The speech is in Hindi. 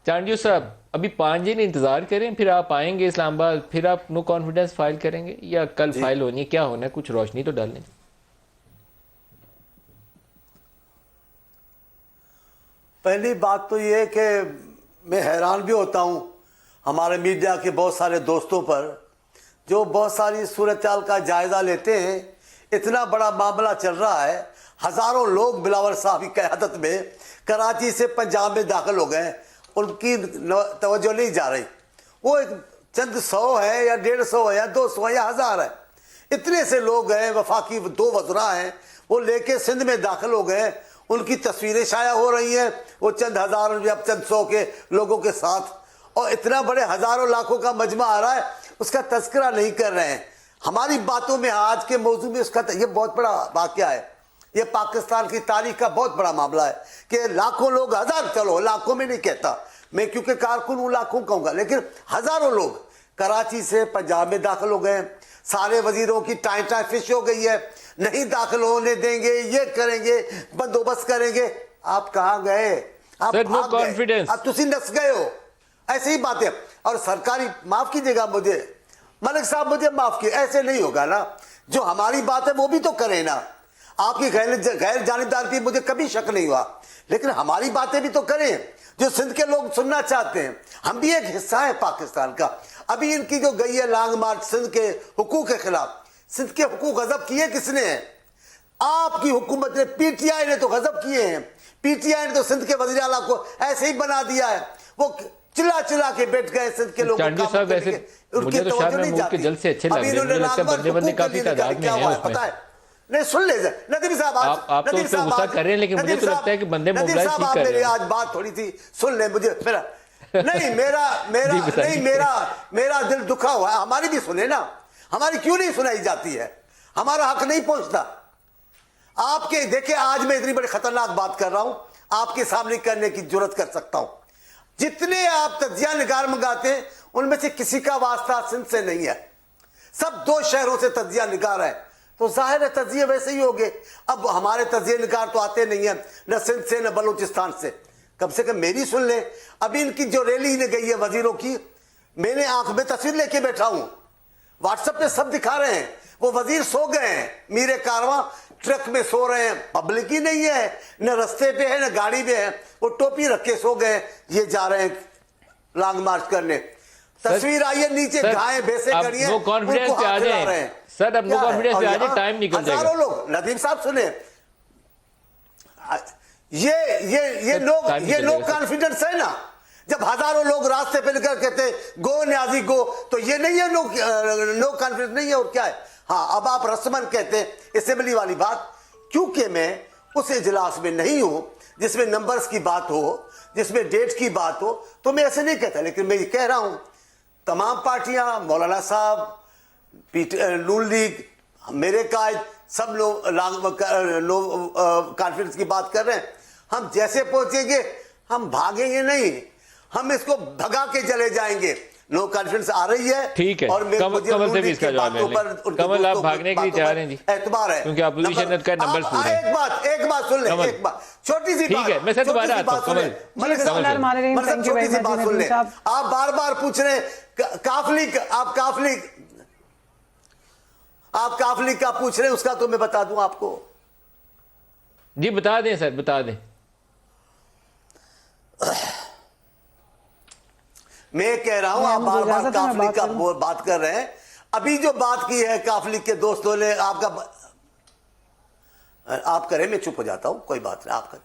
चांडियो साहब, अभी 5 दिन इंतजार करें, फिर आप आएंगे इस्लामाबाद, फिर आप नो कॉन्फिडेंस फाइल करेंगे या कल जी, फाइल होनी है? क्या होना है? कुछ रोशनी तो डालें। पहली बात तो ये है कि मैं हैरान भी होता हूँ हमारे मीडिया के बहुत सारे दोस्तों पर, जो बहुत सारी सूरत हाल का जायजा लेते हैं। इतना बड़ा मामला चल रहा है, हजारों लोग बिलावल साहब की क़यादत में कराची से पंजाब में दाखिल हो गए, उनकी तवज्जो नहीं जा रही। वो एक चंद 100 है या 150 है या 200 है या 1000 है, इतने से लोग हैं। वफाकी 2 वज़रा हैं, वो लेके सिंध में दाखिल हो गए, उनकी तस्वीरें शाया हो रही हैं, वो चंद हज़ार या चंद 100 के लोगों के साथ, और इतना बड़े हजारों लाखों का मजमा आ रहा है, उसका तस्करा नहीं कर रहे हैं। हमारी बातों में आज के मौजू में उसका ये बहुत बड़ा वाकया है। ये पाकिस्तान की तारीख का बहुत बड़ा मामला है कि लाखों लोग, हजार, चलो लाखों में नहीं कहता मैं, क्योंकि कारकुन हूं, लाखों कहूंगा, लेकिन हजारों लोग कराची से पंजाब में दाखिल हो गए। सारे वजीरों की टाई टाई फिश हो गई है, नहीं दाखिल होने देंगे, ये करेंगे, बंदोबस्त करेंगे। आप कहाँ गए? आप भाग गए, अब तुसी नस गए हो। ऐसी ही बातें, और सरकारी, माफ कीजिएगा मुझे मलिक साहब, मुझे माफ कीजिए, ऐसे नहीं होगा ना। जो हमारी बात है वो भी तो करें ना। आपकी गैर जानिबदारी पे मुझे कभी शक नहीं हुआ, लेकिन हमारी बातें भी तो करें जो सिंध के लोग सुनना चाहते हैं। हम भी एक हिस्सा है पाकिस्तान का। अभी इनकी जो गई है लॉन्ग मार्च सिंध के हुकूक के खिलाफ, सिंध के हुकूक गजब किए किसने हैं? आपकी हुकूमत ने, पीटीआई ने तो गजब किए हैं। पीटीआई ने तो सिंध के वज़ीर आला को ऐसे ही बना दिया है, वो चिल्ला चिल्ला के बैठ गए सिंध के लोगों चांडियो साहब, वैसे मुझे तो शायद में मुल्क के जल से अच्छे लग रहे हैं, मुझे लगता है बंदे बंदे काफी तादाद में हैं उसमें। पता है नहीं, सुन ले नदीम साहब, आप तो उस पर गुस्सा कर रहे हैं, लेकिन मुझे तो लगता है कि बंदे मोबिलाइज ठीक कर रहे हैं। आज बात थोड़ी थी, सुन ले मुझे, मेरा नहीं, मेरा दिल दुखा हुआ है। हमारी भी सुने ना, हमारी क्यों नहीं सुनाई जाती है? हमारा हक नहीं पहुंचता आपके। देखिए, आज मैं इतनी बड़ी खतरनाक बात कर रहा हूं, आपके सामने करने की जुर्रत कर सकता हूं। जितने आप तजिया निगार मंगाते हैं, उनमें से किसी का वास्ता सिंध से नहीं है। सब 2 शहरों से तजिया निगार है, तो जाहिर है तजिए वैसे ही होंगे। अब हमारे तजिए निगार तो आते नहीं है, न सिंध से न बलूचिस्तान से। कम से कम मेरी सुन ले। अभी इनकी जो रैली ने गई है वजीरों की, मैंने आंख में तस्वीर लेके बैठा हूं, व्हाट्सएप पे सब दिखा रहे हैं। वो वजीर सो गए हैं, मीरे कारवां ट्रक में सो रहे हैं, पब्लिक ही नहीं है, न रस्ते पे है न गाड़ी में है, वो टोपी रख के सो गए। ये जा रहे हैं लॉन्ग मार्च करने। तस्वीर आई है, नीचे गायें भैंसे खड़ी हैं, नो कॉन्फिडेंस पे आ जाए सर, अब नो कॉन्फिडेंस पे आ जाए, टाइम निकल जाएगा। हजारों लोग, नदीम साहब सुने, ये नो कॉन्फिडेंस है ना। जब हजारों लोग रास्ते पे निकल कहते गो न्याजी गो, तो ये नहीं है नो कॉन्फिडेंस नहीं है, और क्या है? हाँ, अब आप रस्मन कहते हैं असेंबली वाली बात, क्योंकि मैं उस इजलास में नहीं हूं जिसमें नंबर्स की बात हो, जिसमें डेट की बात हो, तो मैं ऐसे नहीं कहता। लेकिन मैं ये कह रहा हूं, तमाम पार्टियां, मौलाना साहब, नून लीग, मेरे कायद, सब लोग कॉन्फ्रेंस की बात कर रहे हैं। हम जैसे पहुंचेंगे, हम भागेंगे नहीं, हम इसको भगा के चले जाएंगे। नो कॉन्फ्रेंस आ रही है, ठीक है। और कमल से भी इसका जवाब ले लें। कमल, आप भागने के लिए तैयार हैं जी? एतबार है, क्योंकि अपोजिशन का नंबर पूरे हैं। एक बात सुन ले, एक बात छोटी सी, ठीक है, मैं सर दोबारा आता हूं। कमल, छोटी सी बात सुन ले। आप बार बार पूछ रहे आप काफली का पूछ रहे हैं, उसका तो मैं बता दूं आपको। जी बता दें सर, बता दें। मैं कह रहा हूं, आप बार बार काफली का बात कर रहे हैं। अभी जो बात की है काफली के दोस्तों ने, आप करें, मैं चुप हो जाता हूं, कोई बात नहीं, आप करें।